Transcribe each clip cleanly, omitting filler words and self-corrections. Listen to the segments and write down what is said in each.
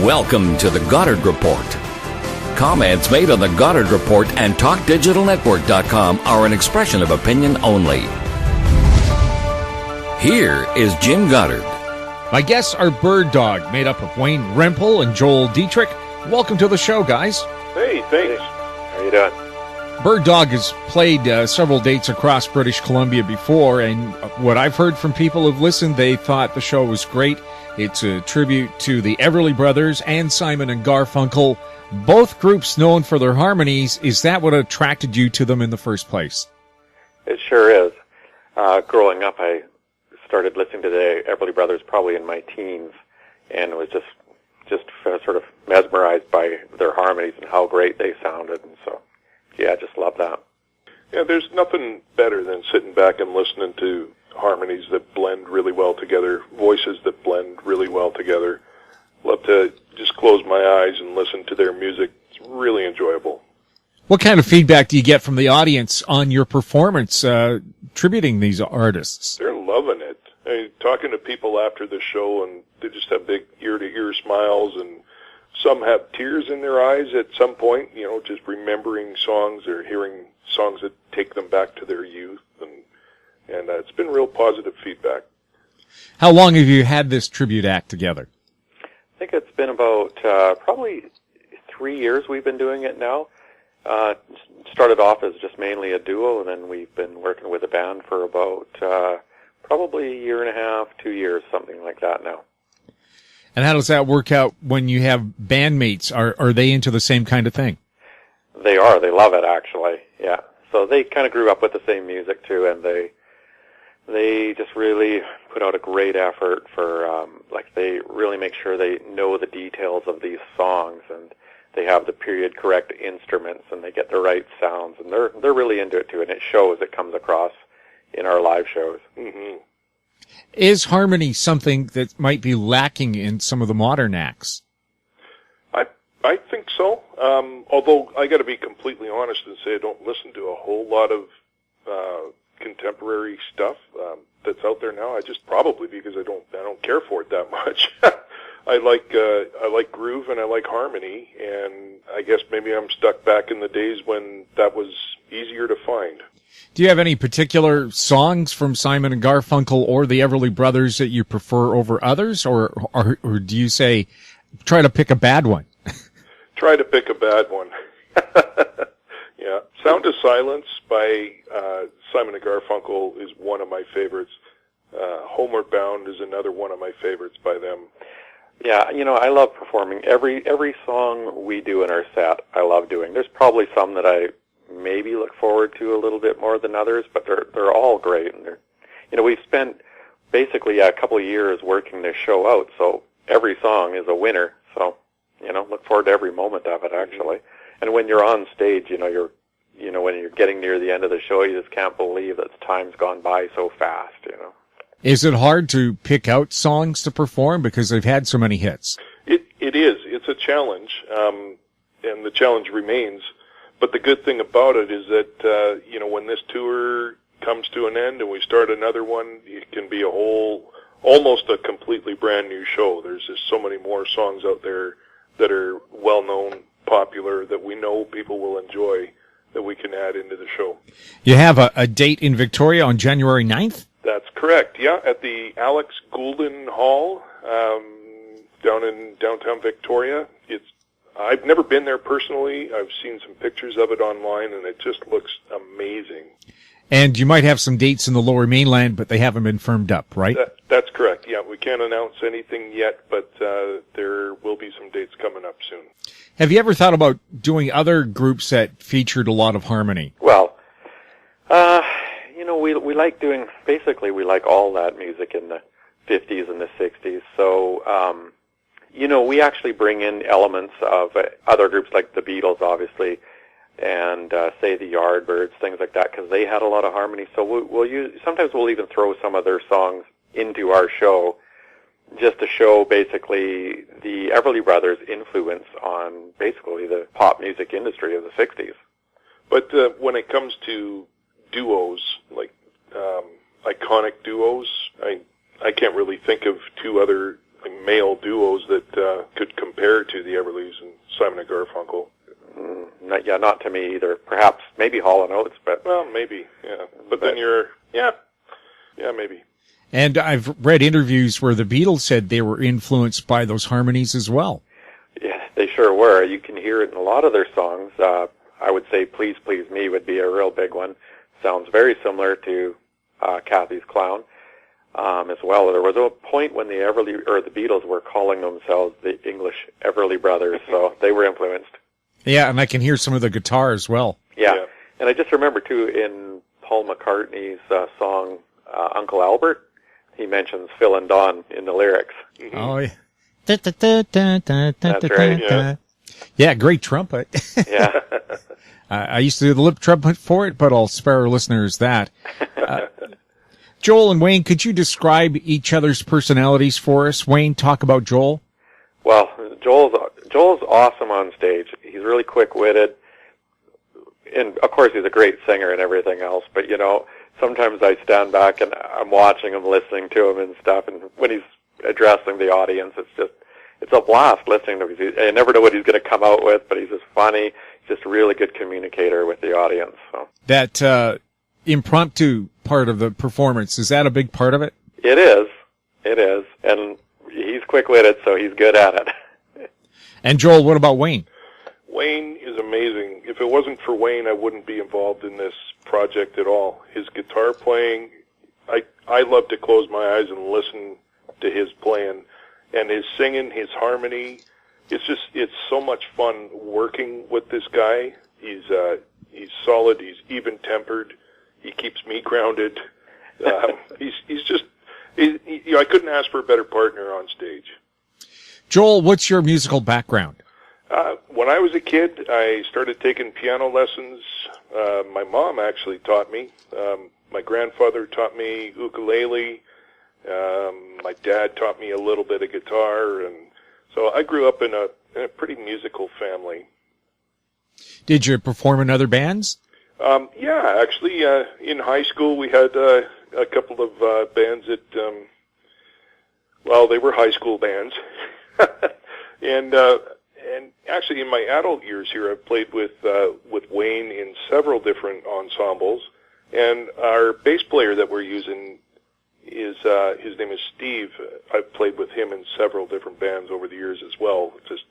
Welcome to the Goddard Report. Comments made on the Goddard Report and TalkDigitalNetwork.com are an expression of opinion only. Here is Jim Goddard. My guests are Byrd Dawg, made up of Wayne Rempel and Joel Dietrich. Welcome to the show, guys. Hey, thanks. How you doing? Byrd Dawg has played several dates across British Columbia before, and what I've heard from people who've listened, they thought the show was great. It's a tribute to the Everly Brothers and Simon and Garfunkel, both groups known for their harmonies. Is that what attracted you to them in the first place? It sure is. Growing up, I started listening to the Everly Brothers probably in my teens, and was just sort of mesmerized by their harmonies and how great they sounded, and so, yeah, I just love that. Yeah, there's nothing better than sitting back and listening to harmonies that blend really well together, voices that blend really well together. Love to just close my eyes and listen to their music. It's really enjoyable. What kind of feedback do you get from the audience on your performance tributing these artists? They're loving it. I mean, talking to people after the show, and they just have big ear-to-ear smiles, and some have tears in their eyes at some point, you know, just remembering songs or hearing songs that take them back to their youth, and it's been real positive feedback. How long have you had this tribute act together? I think it's been about probably 3 years we've been doing it now. Started off as just mainly a duo, and then we've been working with a band for about probably a year and a half, 2 years, something like that now. And how does that work out when you have bandmates? Are they into the same kind of thing? They are. They love it, actually. Yeah. So they kind of grew up with the same music too, and they just really put out a great effort for they really make sure they know the details of these songs, and they have the period correct instruments, and they get the right sounds, and they're really into it too, and it shows. It comes across in our live shows. Mm-hmm. Is harmony something that might be lacking in some of the modern acts? I think so. Although I got to be completely honest and say I don't listen to a whole lot of contemporary stuff that's out there now. I just probably because I don't care for it that much. I like groove and I like harmony, and I guess maybe I'm stuck back in the days when that was easier to find. Do you have any particular songs from Simon and Garfunkel or the Everly Brothers that you prefer over others, or do you say try to pick a bad one? Try to pick a bad one. Yeah, Sound of Silence by Simon and Garfunkel is one of my favorites. Homeward Bound is another one of my favorites by them. Yeah, you know, I love performing every song we do in our set. I love doing. There's probably some that I maybe look forward to a little bit more than others, but they're all great. And we've spent basically a couple of years working this show out, so every song is a winner. So, look forward to every moment of it, actually. And when you're on stage, when you're getting near the end of the show, you just can't believe that time's gone by so fast, Is it hard to pick out songs to perform because they've had so many hits? It is. It's a challenge, and the challenge remains. But the good thing about it is that, when this tour comes to an end and we start another one, it can be almost a completely brand new show. There's just so many more songs out there that are well-known, popular, that we know people will enjoy, that we can add into the show. You have a date in Victoria on January 9th? That's correct, yeah, at the Alex Goulden Hall down in downtown Victoria. I've never been there personally. I've seen some pictures of it online, and it just looks amazing. And you might have some dates in the Lower Mainland, but they haven't been firmed up, right? That's correct, yeah. We can't announce anything yet, but there will be some dates coming up soon. Have you ever thought about doing other groups that featured a lot of harmony? Well, we like doing, basically we like all that music in the 50s and the 60s. So, we actually bring in elements of other groups like the Beatles, obviously, and say the Yardbirds, things like that, because they had a lot of harmony. So sometimes we'll even throw some of their songs into our show just to show basically the Everly Brothers' influence on basically the pop music industry of the 60s. But when it comes to duos, like iconic duos, I can't really think of two other male duos that could compare to the Everlys and Simon and Garfunkel. Not to me either. Perhaps, maybe Hall & Oates, but... Well, maybe, yeah. But then maybe. And I've read interviews where the Beatles said they were influenced by those harmonies as well. Yeah, they sure were. You can hear it in a lot of their songs. I would say Please Please Me would be a real big one. Sounds very similar to Kathy's Clown as well. There was a point when the Beatles were calling themselves the English Everly Brothers, so they were influenced. Yeah, and I can hear some of the guitar as well. Yeah. And I just remember, too, in Paul McCartney's song Uncle Albert, he mentions Phil and Don in the lyrics. Mm-hmm. Oh, yeah. That's right, yeah. Yeah, great trumpet. Yeah. I used to do the lip trumpet for it, but I'll spare our listeners that. Joel and Wayne, could you describe each other's personalities for us? Wayne, talk about Joel. Well, Joel's awesome on stage. He's really quick-witted. And, of course, he's a great singer and everything else. But, sometimes I stand back and I'm watching him, listening to him and stuff. And when he's addressing the audience, it's a blast listening to him. I never know what he's going to come out with, but he's just funny. He's just a really good communicator with the audience. So. That impromptu part of the performance, is that a big part of it? It is. And he's quick-witted, so he's good at it. And Joel, what about Wayne? Wayne is amazing. If it wasn't for Wayne, I wouldn't be involved in this project at all. His guitar playing, I love to close my eyes and listen to his playing. And his singing, his harmony, it's so much fun working with this guy. He's solid, he's even-tempered, he keeps me grounded. I couldn't ask for a better partner on stage. Joel, what's your musical background? When I was a kid, I started taking piano lessons. My mom actually taught me. My grandfather taught me ukulele. My dad taught me a little bit of guitar, and so I grew up in a pretty musical family. Did you perform in other bands? Yeah, actually, in high school we had a couple of bands that, they were high school bands. And actually, in my adult years here, I've played with Wayne in several different ensembles. And our bass player that we're using is his name is Steve. I've played with him in several different bands over the years as well. Just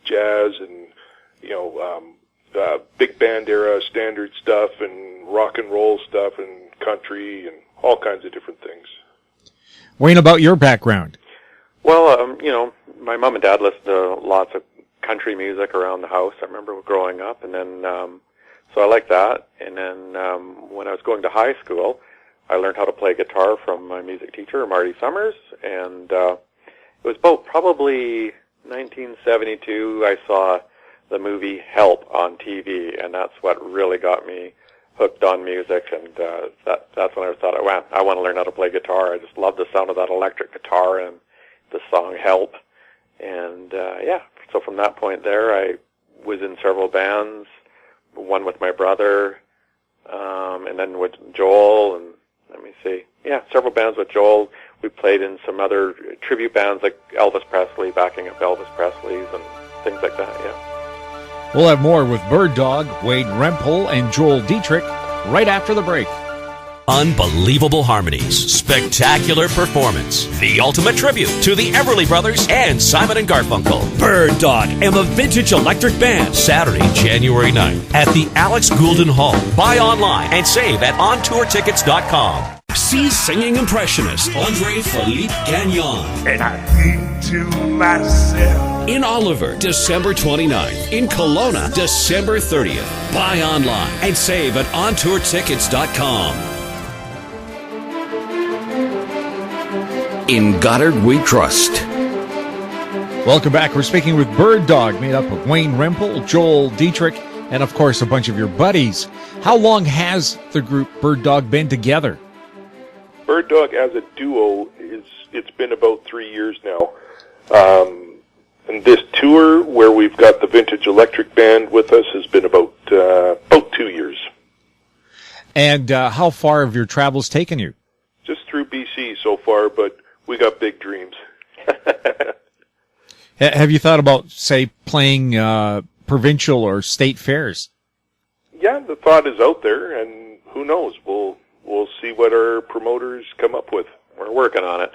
jazz and big band era standard stuff and rock and roll stuff and country and all kinds of different things. Wayne, about your background? Well, my mom and dad listened to lots of country music around the house. I remember growing up, and then so I liked that. And then when I was going to high school, I learned how to play guitar from my music teacher, Marty Summers. And it was about probably 1972. I saw the movie Help on TV, and that's what really got me hooked on music. And that's when I thought, I want to learn how to play guitar. I just love the sound of that electric guitar and the song Help. And so from that point there, I was in several bands, one with my brother, and then with Joel, and several bands with Joel. We played in some other tribute bands like Elvis Presley, backing up Elvis Presley's and things like that, yeah. We'll have more with Byrd Dawg, Wade Rempel, and Joel Dietrich right after the break. Unbelievable harmonies, spectacular performance, the ultimate tribute to the Everly Brothers and Simon and Garfunkel. Byrd Dawg and the Vintage Electric Band, Saturday, January 9th at the Alex Goulden Hall. Buy online and save at ontourtickets.com. See singing impressionist Andre Philippe Gagnon. And I think to myself, in Oliver, December 29th. In Kelowna, December 30th. Buy online and save at ontourtickets.com. In Goddard we trust. Welcome back. We're speaking with Byrd Dawg, made up of Wayne Rempel, Joel Dietrich, and of course a bunch of your buddies. How long has the group Byrd Dawg been together? Byrd Dawg as a duo it's been about 3 years now. And this tour where we've got the Vintage Electric Band with us has been about 2 years. And how far have your travels taken you? Just through BC so far, but we got big dreams. Have you thought about, say, playing provincial or state fairs? Yeah, the thought is out there, and who knows? We'll see what our promoters come up with. We're working on it.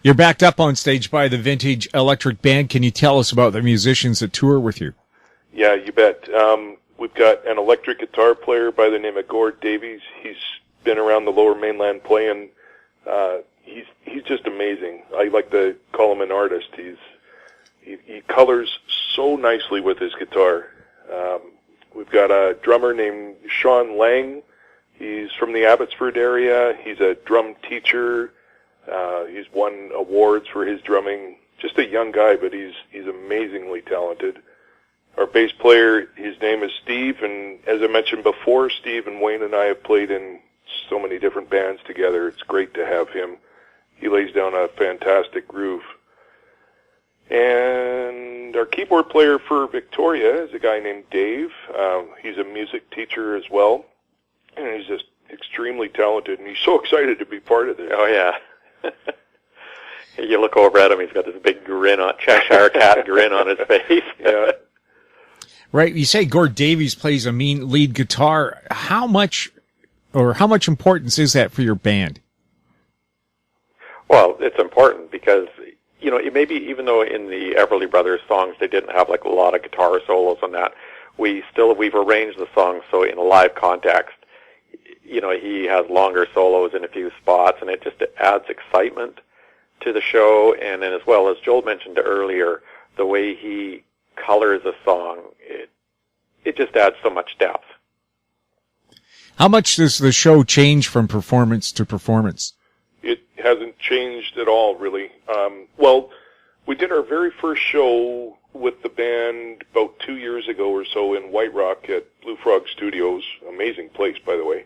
You're backed up on stage by the Vintage Electric Band. Can you tell us about the musicians that tour with you? Yeah, you bet. We've got an electric guitar player by the name of Gord Davies. He's been around the Lower Mainland playing. He's just amazing. I like to call him an artist. He colors so nicely with his guitar. We've got a drummer named Sean Lang. He's from the Abbotsford area. He's a drum teacher. He's won awards for his drumming. Just a young guy, but he's amazingly talented. Our bass player, his name is Steve, and as I mentioned before, Steve and Wayne and I have played in so many different bands together. It's great to have him. He lays down a fantastic groove. And our keyboard player for Victoria is a guy named Dave. He's a music teacher as well, and he's just extremely talented, and he's so excited to be part of this. Oh, yeah. You look over at him, he's got this big grin on, Cheshire Cat grin on his face. Yeah. Right. You say Gord Davies plays a mean lead guitar. How much importance is that for your band? Well, it's important because, you know, maybe even though in the Everly Brothers songs they didn't have like a lot of guitar solos on that, we've arranged the songs so in a live context, you know, he has longer solos in a few spots, and it just adds excitement to the show. And then as well, as Joel mentioned earlier, the way he colors a song, it just adds so much depth. How much does the show change from performance to performance? It hasn't changed at all, really. Well, we did our very first show with the band about 2 years ago or so in White Rock at Blue Frog Studios. Amazing place, by the way.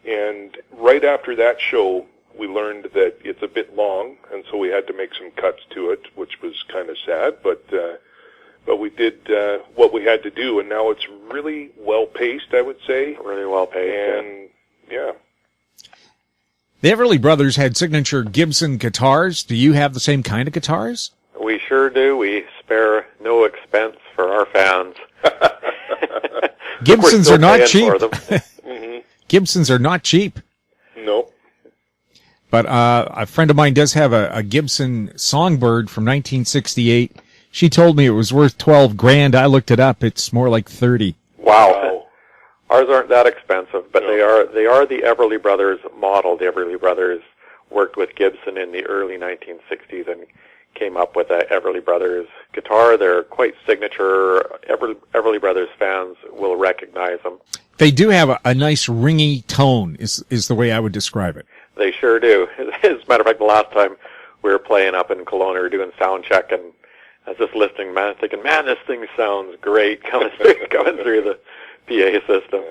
And right after that show, we learned that it's a bit long, and so we had to make some cuts to it, which was kind of sad, but we did what we had to do, and now it's really well-paced, I would say. Really well-paced, and, yeah. The Everly Brothers had signature Gibson guitars. Do you have the same kind of guitars? We sure do. We spare no expense for our fans. Gibsons are not cheap. Gibsons are not cheap. No. But a friend of mine does have a Gibson Songbird from 1968. She told me it was worth $12,000. I looked it up. It's more like 30. Wow. Ours aren't that expensive, but no. They are the Everly Brothers model. The Everly Brothers worked with Gibson in the early 1960s and came up with a Everly Brothers guitar. They're quite signature. Everly Brothers fans will recognize them. They do have a nice ringy tone, is the way I would describe it. They sure do. As a matter of fact, the last time we were playing up in Kelowna, we were doing sound check, and I was just listening, man, thinking, man, this thing sounds great coming through the PA system.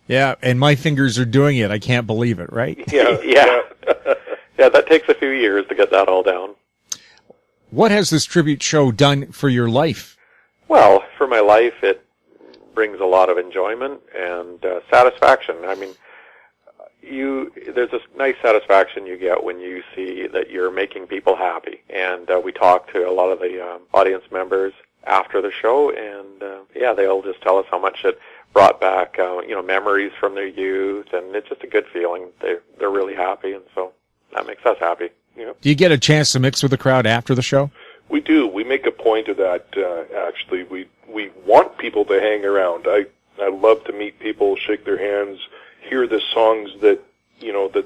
Yeah, and my fingers are doing it. I can't believe it, right? Yeah. Yeah, that takes a few years to get that all down. What has this tribute show done for your life? Well, for my life, it brings a lot of enjoyment and satisfaction. I mean, there's this nice satisfaction you get when you see that you're making people happy. And we talk to a lot of the audience members after the show, and they'll just tell us how much it brought back, memories from their youth, and it's just a good feeling. They're really happy, and so that makes us happy. Yeah. Do you get a chance to mix with the crowd after the show? We do. We make a point of that. Actually, we want people to hang around. I love to meet people, shake their hands, hear the songs that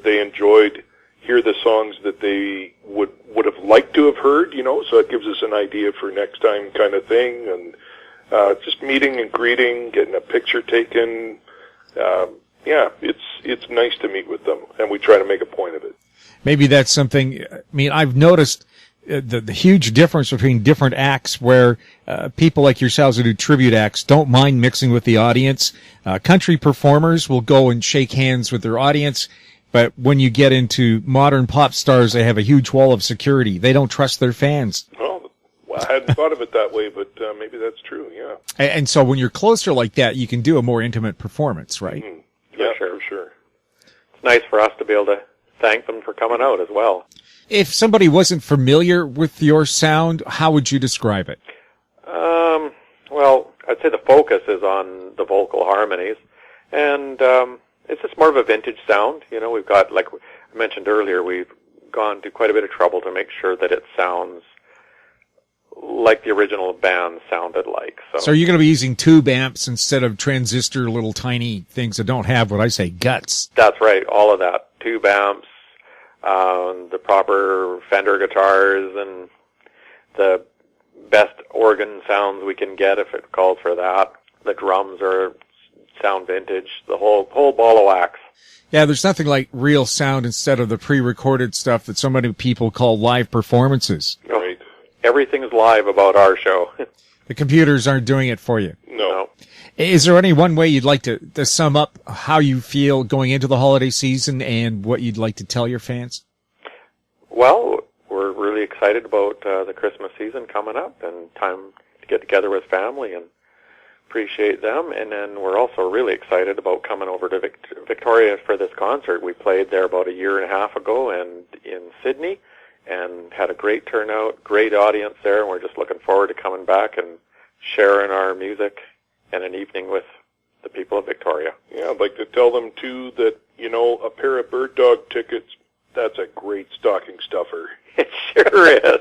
they enjoyed, hear the songs that they would have liked to have heard. So it gives us an idea for next time, kind of thing, and just meeting and greeting, getting a picture taken. It's nice to meet with them, and we try to make a point of it. Maybe that's something. I mean, I've noticed the huge difference between different acts where people like yourselves who do tribute acts don't mind mixing with the audience. Country performers will go and shake hands with their audience, but when you get into modern pop stars, they have a huge wall of security. They don't trust their fans. Well, I hadn't thought of it that way, but maybe that's true, yeah. And so when you're closer like that, you can do a more intimate performance, right? Mm-hmm. Yeah, for sure. It's nice for us to be able to thank them for coming out as well. If somebody wasn't familiar with your sound, how would you describe it? Well, I'd say the focus is on the vocal harmonies, and it's just more of a vintage sound. You know, we've got, like I mentioned earlier, we've gone to quite a bit of trouble to make sure that it sounds like the original band sounded like. So you're going to be using tube amps instead of transistor little tiny things that don't have what I say guts. That's right, all of that. Tube amps, the proper Fender guitars, and the best organ sounds we can get if it calls for that. The drums sound vintage, the whole ball of wax. Yeah, there's nothing like real sound instead of the pre-recorded stuff that so many people call live performances. Right. Everything's live about our show. The computers aren't doing it for you. No. Is there any one way you'd like to sum up how you feel going into the holiday season and what you'd like to tell your fans? Well, we're really excited about the Christmas season coming up and time to get together with family and appreciate them. And then we're also really excited about coming over to Victoria for this concert. We played there about a year and a half ago and in Sydney and had a great turnout, great audience there. And we're just looking forward to coming back and sharing our music and an evening with the people of Victoria. Yeah, I'd like to tell them, too, that, you know, a pair of Byrd Dawg tickets, that's a great stocking stuffer. It sure is.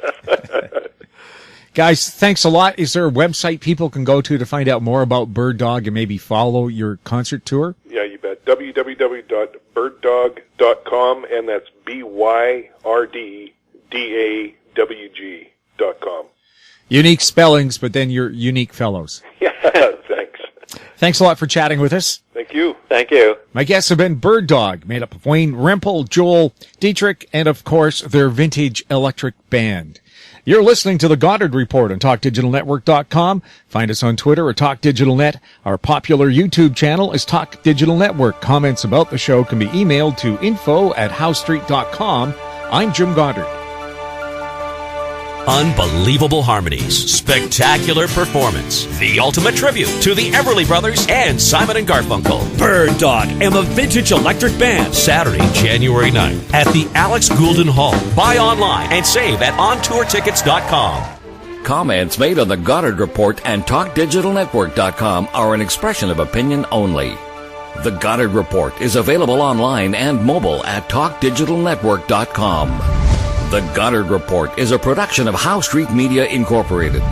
Guys, thanks a lot. Is there a website people can go to find out more about Byrd Dawg and maybe follow your concert tour? Yeah, you bet. www.byrddawg.com, and that's BYRDDAWG.com. Unique spellings, but then you're unique fellows. Yeah, thanks. Thanks a lot for chatting with us. Thank you. Thank you. My guests have been Byrd Dawg, made up of Wayne, Rempel, Joel, Dietrich, and of course, their vintage electric band. You're listening to the Goddard Report on TalkDigitalNetwork.com. Find us on Twitter at TalkDigitalNet. Our popular YouTube channel is Talk Digital Network. Comments about the show can be emailed to info@howstreet.com. I'm Jim Goddard. Unbelievable harmonies, spectacular performance, the ultimate tribute to the Everly Brothers and Simon and Garfunkel. Byrd Dawg and the Vintage Electric Band, Saturday, January 9th at the Alex Goulden Hall. Buy online and save at ontourtickets.com. Comments made on the Goddard Report and TalkDigitalNetwork.com are an expression of opinion only. The Goddard Report is available online and mobile at TalkDigitalNetwork.com. The Goddard Report is a production of Howe Street Media Incorporated.